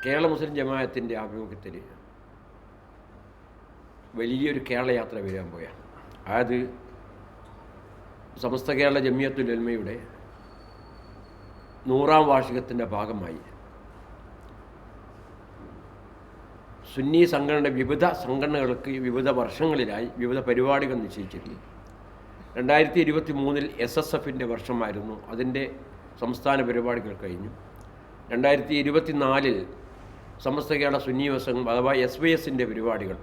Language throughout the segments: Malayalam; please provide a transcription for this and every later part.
കേരള മുസ്ലിം ജമാഅത്തിൻ്റെ ആഭിമുഖ്യത്തിൽ വലിയൊരു കേരളയാത്ര വരാൻ പോയാണ്. അതായത് സമസ്ത കേരള ജമിയത്തുൽ ഉലമയുടെ 100ാം വാർഷികത്തിൻ്റെ ഭാഗമായി സുന്നി സംഘടനയുടെ വിവിധ സംഘടനകൾക്ക് വിവിധ വർഷങ്ങളിലായി വിവിധ പരിപാടികൾ നിശ്ചയിച്ചിരുന്നു. 2023 SSFൻ്റെ വർഷമായിരുന്നു. അതിൻ്റെ സംസ്ഥാന പരിപാടികൾ കഴിഞ്ഞു. 2024 സമസ്ത കേരള സുന്നി സംഘം അഥവാ SYSൻ്റെ പരിപാടികൾ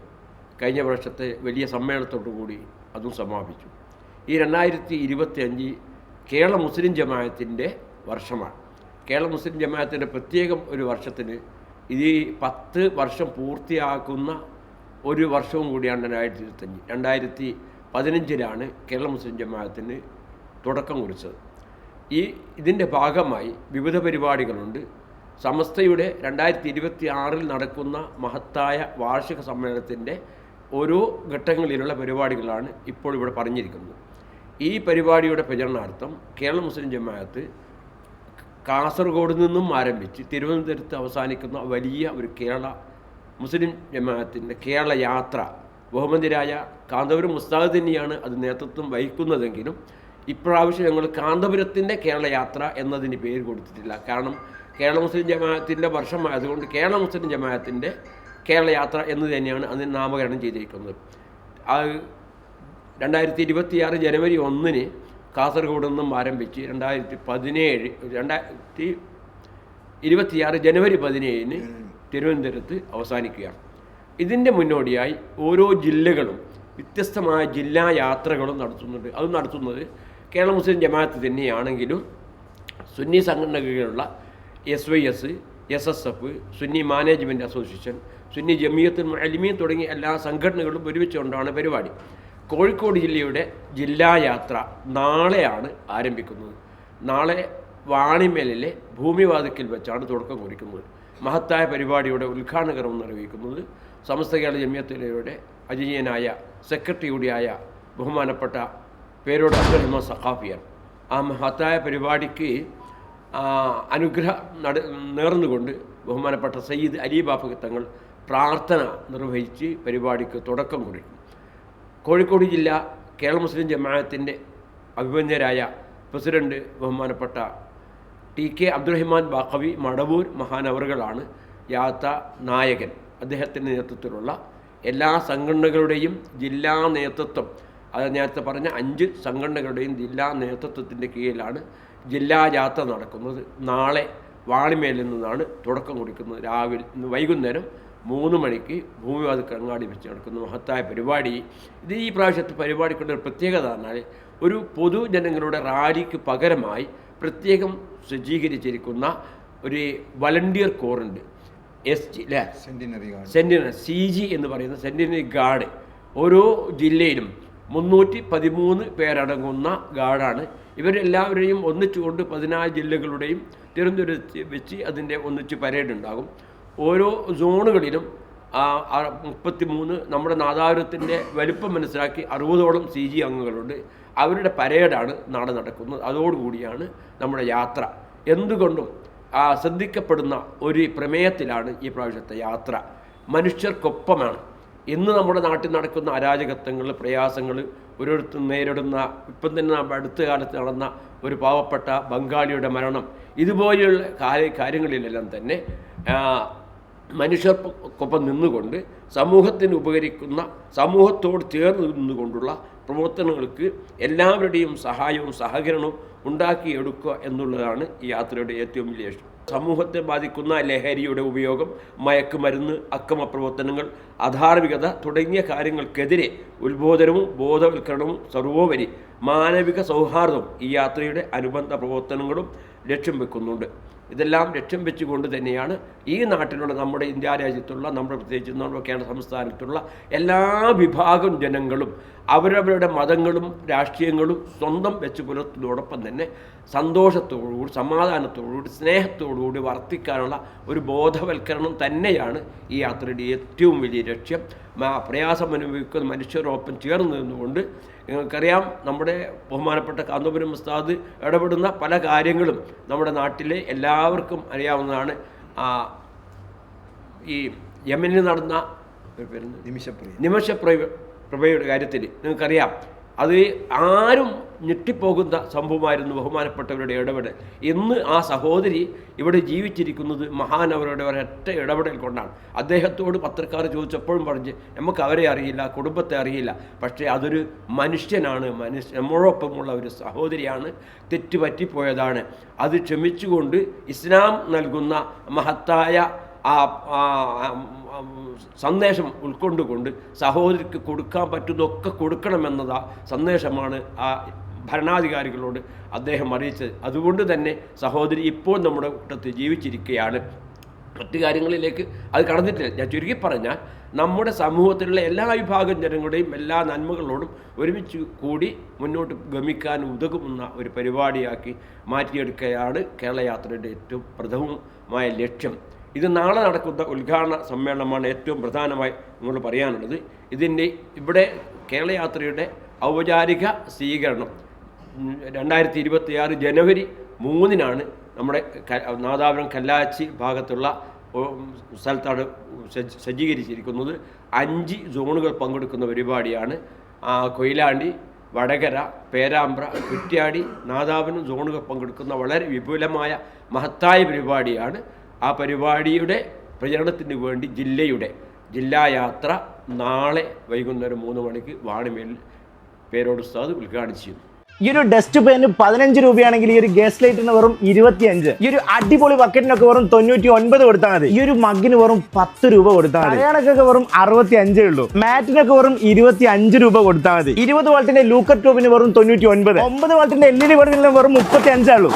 കഴിഞ്ഞ വർഷത്തെ വലിയ സമ്മേളനത്തോടുകൂടി അതും സമാപിച്ചു. ഈ 2025 കേരള മുസ്ലിം ജമാഅത്തിൻ്റെ വർഷമാണ്. കേരള മുസ്ലിം ജമാഅത്തിൻ്റെ പ്രത്യേകം ഒരു വർഷത്തിന് ഇത് 10 വർഷം പൂർത്തിയാക്കുന്ന ഒരു വർഷവും കൂടിയാണ് 2025. 2015 കേരള മുസ്ലിം ജമാഅത്തിന് തുടക്കം കുറിച്ചത്. ഇതിൻ്റെ ഭാഗമായി വിവിധ പരിപാടികളുണ്ട്. സമസ്തയുടെ 2026 നടക്കുന്ന മഹത്തായ വാർഷിക സമ്മേളനത്തിൻ്റെ ഓരോ ഘട്ടങ്ങളിലുള്ള പരിപാടികളാണ് ഇപ്പോൾ ഇവിടെ പറഞ്ഞിരിക്കുന്നത്. ഈ പരിപാടിയുടെ പ്രചരണാർത്ഥം കേരള മുസ്ലിം ജമാഅത്ത് കാസർഗോഡ് നിന്നും ആരംഭിച്ച് തിരുവനന്തപുരത്ത് അവസാനിക്കുന്ന വലിയ ഒരു കേരള മുസ്ലിം ജമാഅത്തിൻ്റെ കേരള യാത്ര, ബഹുമതിരായ കാന്തപുരം ഉസ്താദ് തന്നെയാണ് അത് നേതൃത്വം വഹിക്കുന്നതെങ്കിലും ഇപ്രാവശ്യം ഞങ്ങൾ കാന്തപുരത്തിൻ്റെ കേരള യാത്ര എന്നതിന് പേര് കൊടുത്തിട്ടില്ല. കാരണം കേരള മുസ്ലിം ജമാഅത്തിൻ്റെ വർഷമായതുകൊണ്ട് കേരള മുസ്ലിം ജമാഅത്തിൻ്റെ കേരള യാത്ര എന്ന് തന്നെയാണ് അതിന് നാമകരണം ചെയ്തിരിക്കുന്നത്. 2026 ജനുവരി 1 കാസർഗോഡ് നിന്നും ആരംഭിച്ച് 2026 ജനുവരി 17 തിരുവനന്തപുരത്ത് അവസാനിക്കുകയാണ്. ഇതിൻ്റെ മുന്നോടിയായി ഓരോ ജില്ലകളും വ്യത്യസ്തമായ ജില്ലാ യാത്രകളും നടത്തുന്നുണ്ട്. അത് നടത്തുന്നത് കേരള മുസ്ലിം ജമാഅത്ത് തന്നെയാണെങ്കിലും സുന്നി സംഘടനകളുള്ള SYS, SSF, സുന്നി മാനേജ്മെൻറ്റ് അസോസിയേഷൻ, സുന്നി ജമിയത്തുൽ മുഅല്ലിമീൻ തുടങ്ങിയ എല്ലാ സംഘടനകളും ഒരുമിച്ചുകൊണ്ടാണ് പരിപാടി. കോഴിക്കോട് ജില്ലയുടെ ജില്ലാ യാത്ര നാളെയാണ് ആരംഭിക്കുന്നത്. നാളെ വാണിമേലിലെ ഭൂമിവാതിക്കൽ വെച്ചാണ് തുടക്കം കുറിക്കുന്നത്. മഹത്തായ പരിപാടിയുടെ ഉദ്ഘാടന കർമ്മം നിർവഹിക്കുന്നത് സമസ്ത കേരള ജമിയത്തുലയുടെ അജീയനായ സെക്രട്ടറി കൂടിയായ ബഹുമാനപ്പെട്ട പേരോട് അബ്ദുറഹ്മാൻ സഖാഫിയാണ്. ആ മഹത്തായ പരിപാടിക്ക് അനുഗ്രഹം നേർന്നുകൊണ്ട് ബഹുമാനപ്പെട്ട സയ്യിദ് അലി ബാഫഖ് തങ്ങൾ പ്രാർത്ഥന നിർവഹിച്ച് പരിപാടിക്ക് തുടക്കം കുറിക്കും. കോഴിക്കോട് ജില്ല കേരള മുസ്ലിം ജമാഅത്തിൻ്റെ അഭിമന്യരായ പ്രസിഡന്റ് ബഹുമാനപ്പെട്ട TK അബ്ദുറഹ്മാൻ ബാഖവി മടവൂർ മഹാനവറുകളാണ് യാത്ര നായകൻ. അദ്ദേഹത്തിൻ്റെ നേതൃത്വത്തിലുള്ള എല്ലാ സംഘടനകളുടെയും ജില്ലാ നേതൃത്വം, അത് നേരത്തെ പറഞ്ഞ 5 സംഘടനകളുടെയും ജില്ലാ നേതൃത്വത്തിൻ്റെ കീഴിലാണ് ജില്ലാ യാത്ര നടക്കുന്നത്. നാളെ വാണിമേലിൽ നിന്നാണ് തുടക്കം കുറിക്കുന്നത്. വൈകുന്നേരം 3 മണിക്ക് ഭൂമിവാതിക്കൽ അങ്ങാടി വെച്ച് നടക്കുന്ന മഹത്തായ പരിപാടി. ഈ പ്രാവശ്യത്തെ പരിപാടിക്കുള്ള ഒരു പ്രത്യേകത പറഞ്ഞാൽ ഒരു പൊതുജനങ്ങളുടെ റാലിക്ക് പകരമായി പ്രത്യേകം സജ്ജീകരിച്ചിരിക്കുന്ന ഒരു വളണ്ടിയർ കോറുണ്ട്. സെൻറ്റിനറി CG എന്ന് പറയുന്ന സെൻറ്റിനറി ഗാർഡ്. ഓരോ ജില്ലയിലും 313 പേരടങ്ങുന്ന ഗാർഡാണ്. ഇവരെല്ലാവരെയും ഒന്നിച്ചുകൊണ്ട് 14 ജില്ലകളുടെയും തിരുവനന്തപുരത്ത് വെച്ച് അതിൻ്റെ ഒന്നിച്ച് പരേഡ് ഉണ്ടാകും. ഓരോ സോണുകളിലും 33 നമ്മുടെ നാദാപുരത്തിൻ്റെ വലുപ്പം മനസ്സിലാക്കി 60ഓളം CG അംഗങ്ങളുണ്ട്. അവരുടെ പരേഡാണ് നാളെ നടക്കുന്നത്. അതോടുകൂടിയാണ് നമ്മുടെ യാത്ര. എന്തുകൊണ്ടും ശ്രദ്ധിക്കപ്പെടുന്ന ഒരു പ്രമേയത്തിലാണ് ഈ പ്രാവശ്യത്തെ യാത്ര. മനുഷ്യർക്കൊപ്പമാണ്. ഇന്ന് നമ്മുടെ നാട്ടിൽ നടക്കുന്ന അരാജകത്വങ്ങൾ, പ്രയാസങ്ങൾ, ഓരോരുത്തർ നേരിടുന്ന, ഇപ്പം തന്നെ അടുത്ത കാലത്ത് നടന്ന ഒരു പാവപ്പെട്ട ബംഗാളിയുടെ മരണം, ഇതുപോലെയുള്ള കാര്യങ്ങളിലെല്ലാം തന്നെ മനുഷ്യർക്കൊപ്പം നിന്നുകൊണ്ട് സമൂഹത്തിന് ഉപകരിക്കുന്ന, സമൂഹത്തോട് ചേർന്ന് നിന്നുകൊണ്ടുള്ള പ്രവർത്തനങ്ങൾക്ക് എല്ലാവരുടെയും സഹായവും സഹകരണവും ഉണ്ടാക്കിയെടുക്കുക എന്നുള്ളതാണ് ഈ യാത്രയുടെ ഏറ്റവും വലിയ ലക്ഷ്യം. സമൂഹത്തെ ബാധിക്കുന്ന ലഹരിയുടെ ഉപയോഗം, മയക്കുമരുന്ന്, അക്രമ പ്രവർത്തനങ്ങൾ, അധാർമികത തുടങ്ങിയ കാര്യങ്ങൾക്കെതിരെ ഉത്ബോധനവും ബോധവൽക്കരണവും സർവോപരി മാനവിക സൗഹാർദ്ദവും ഈ യാത്രയുടെ അനുബന്ധ പ്രവർത്തനങ്ങളും ലക്ഷ്യം വെക്കുന്നുണ്ട്. ഇതെല്ലാം ലക്ഷ്യം വെച്ചുകൊണ്ട് തന്നെയാണ് ഈ നാട്ടിലുള്ള നമ്മുടെ ഇന്ത്യ രാജ്യത്തുള്ള, നമ്മുടെ പ്രത്യേകിച്ച് നമ്മുടെ കേരള സംസ്ഥാനത്തുള്ള എല്ലാ വിഭാഗം ജനങ്ങളും അവരവരുടെ മതങ്ങളും രാഷ്ട്രീയങ്ങളും സ്വന്തം വെച്ച് പുലർത്തുന്നതോടൊപ്പം തന്നെ സന്തോഷത്തോടുകൂടി, സമാധാനത്തോടുകൂടി, സ്നേഹത്തോടുകൂടി വർത്തിക്കാനുള്ള ഒരു ബോധവൽക്കരണം തന്നെയാണ് ഈ യാത്രയുടെ ഏറ്റവും വലിയ ലക്ഷ്യം. പ്രയാസം അനുഭവിക്കുന്ന മനുഷ്യരോടൊപ്പം ചേർന്ന് നിന്നുകൊണ്ട്, നിങ്ങൾക്കറിയാം നമ്മുടെ ബഹുമാനപ്പെട്ട കാന്തപുരം ഉസ്താദ് ഇടപെടുന്ന പല കാര്യങ്ങളും നമ്മുടെ നാട്ടിലെ എല്ലാവർക്കും അറിയാവുന്നതാണ്. ഈ യമനിൽ നടന്ന നിമിഷപ്രഭയുടെ കാര്യത്തിൽ നിങ്ങൾക്കറിയാം, അത് ആരും ഞെട്ടിപ്പോകുന്ന സംഭവമായിരുന്നു ബഹുമാനപ്പെട്ടവരുടെ ഇടപെടൽ. ഇന്ന് ആ സഹോദരി ഇവിടെ ജീവിച്ചിരിക്കുന്നത് മഹാനവരുടെ ഒരൊറ്റ ഇടപെടൽ കൊണ്ടാണ്. അദ്ദേഹത്തോട് പത്രക്കാർ ചോദിച്ചപ്പോഴും പറഞ്ഞ് നമുക്ക് അവരെ അറിയില്ല, കുടുംബത്തെ അറിയില്ല, പക്ഷേ അതൊരു മനുഷ്യനാണ്, നമ്മളോടൊപ്പമുള്ള ഒരു സഹോദരിയാണ്, തെറ്റ് പറ്റിപ്പോയതാണ്. അത് ക്ഷമിച്ചുകൊണ്ട് ഇസ്ലാം നൽകുന്ന മഹത്തായ സന്ദേശം ഉൾക്കൊണ്ടുകൊണ്ട് സഹോദരിക്ക് കൊടുക്കാൻ പറ്റുന്നതൊക്കെ കൊടുക്കണമെന്നതാ സന്ദേശമാണ് ആ ഭരണാധികാരികളോട് അദ്ദേഹം അറിയിച്ചത്. അതുകൊണ്ട് തന്നെ സഹോദരി ഇപ്പോൾ നമ്മുടെ കൂട്ടത്തിൽ ജീവിച്ചിരിക്കുകയാണ്. മറ്റു കാര്യങ്ങളിലേക്ക് അത് കടന്നിട്ടില്ല. ഞാൻ ചുരുക്കി പറഞ്ഞാൽ നമ്മുടെ സമൂഹത്തിലുള്ള എല്ലാ വിഭാഗം ജനങ്ങളുടെയും എല്ലാ നന്മകളോടും ഒരുമിച്ച് കൂടി മുന്നോട്ട് ഗമിക്കാൻ ഉതകുന്ന ഒരു പരിപാടിയാക്കി മാറ്റിയെടുക്കുകയാണ് കേരളയാത്രയുടെ ഏറ്റവും പ്രഥമമായ ലക്ഷ്യം. ഇത് നാളെ നടക്കുന്ന ഉദ്ഘാടന സമ്മേളനമാണ് ഏറ്റവും പ്രധാനമായി നമ്മൾ പറയാനുള്ളത്. ഇവിടെ കേരളയാത്രയുടെ ഔപചാരിക സ്വീകരണം 2026 ജനുവരി 3-നാണ് നമ്മുടെ നാദാപുരം കല്ലാച്ചി ഭാഗത്തുള്ള സ്ഥലത്താണ് സജ്ജീകരിച്ചിരിക്കുന്നത്. 5 സോണുകൾ പങ്കെടുക്കുന്ന പരിപാടിയാണ്. കൊയിലാണ്ടി, വടകര, പേരാമ്പ്ര, കുറ്റ്യാടി, നാദാപുരം സോണുകൾ പങ്കെടുക്കുന്ന വളരെ വിപുലമായ മഹത്തായ പരിപാടിയാണ്. ആ പരിപാടിയുടെ പ്രചരണത്തിന് വേണ്ടി ജില്ലായാത്ര നാളെ വൈകുന്നേരം 3 മണിക്ക് വാണിമേൽ പേരോട് ഉസ്താദ് ഉദ്ഘാടനം ചെയ്യും. ഈ ഒരു ഡസ്റ്റ് പാന് 15 രൂപയാണെങ്കിൽ ഈ ഒരു ഗ്യാസ് ലൈറ്റിന് വെറും 25. ഈ ഒരു അടിപൊളി ബക്കറ്റിനൊക്കെ വെറും 99 കൊടുത്താൽ മതി. ഈ ഒരു മഗ്ഗിന് വെറും 10 രൂപ കൊടുത്താൽ മതി. കല്യാണക്കൊക്കെ വെറും 65 ഉള്ളൂ. മാറ്റിനൊക്കെ വെറും 25 രൂപ കൊടുത്താൽ മതി. 20 വാൾട്ടിന്റെ ലൂക്കർ ട്യൂബിന് വെറും 99. 9 വാൾട്ടിന്റെ LED ബൾബിന് വെറും 35 ഉള്ളൂ.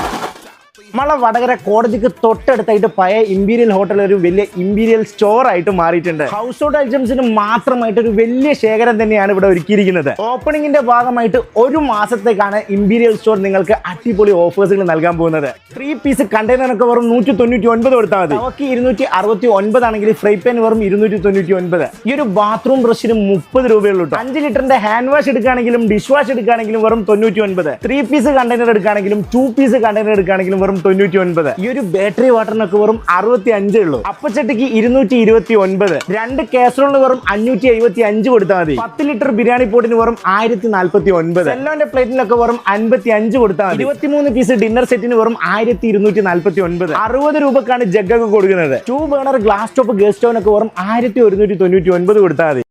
നമ്മളെ വടകര കോടതിക്ക് തൊട്ടടുത്തായിട്ട് പഴയ ഇമ്പീരിയൽ ഹോട്ടൽ ഒരു വലിയ ഇമ്പീരിയൽ സ്റ്റോർ ആയിട്ട് മാറിയിട്ടുണ്ട്. ഹൗസ് ഹോൾഡ് ഐറ്റംസിന് മാത്രമായിട്ട് ഒരു വലിയ ശേഖരം തന്നെയാണ് ഇവിടെ ഒരുക്കിയിരിക്കുന്നത്. ഓപ്പണിംഗിന്റെ ഭാഗമായിട്ട് 1 മാസത്തേക്കാണ് ഇമ്പീരിയൽ സ്റ്റോർ നിങ്ങൾക്ക് അടിപൊളി ഓഫേഴ്സുകൾ നൽകാൻ പോകുന്നത്. 3 പീസ് കണ്ടെയ്നറൊക്കെ വെറും 199 കൊടുത്താൽ മതി. അവർക്ക് 269 ആണെങ്കിൽ ഫ്രൈ പാൻ വെറും 299. ഈ ഒരു ബാത്റൂം ബ്രഷിന് 30 രൂപയുള്ളൂ. 5 ലിറ്ററിന്റെ ഹാൻഡ് വാഷ് എടുക്കുകയാണെങ്കിലും ഡിഷ് വാഷ് എടുക്കുകയാണെങ്കിലും വെറും 99. 3 പീസ് കണ്ടെയ്നർ എടുക്കുകയാണെങ്കിലും 2 പീസ് കണ്ടെയ്നർ എടുക്കുകയാണെങ്കിലും വെറും 99. ഈ ഒരു ബാറ്ററി വാട്ടറിനൊക്കെ വെറും 65 ഉള്ളൂ. അപ്പച്ചട്ടിക്ക് 229. 2 കാസറോളിന് വെറും 575 കൊടുത്താൽ മതി. 10 ലിറ്റർ ബിരിയാണി പോട്ടിന് വെറും 1049. സെല്ലോന്റെ പ്ലേറ്റിനൊക്കെ വെറും 55 കൊടുത്താൽ മതി. 23 പീസ് ഡിന്നർ സെറ്റിന് വെറും 1249. 60 രൂപക്കാണ് ജഗ്ഗൊക്കെ കൊടുക്കുന്നത്. 2 ബർണർ ഗ്ലാസ് ടോപ്പ് ഗസ്റ്റ് സ്റ്റോവിനൊക്കെ വെറും 1199 കൊടുത്താൽ മതി.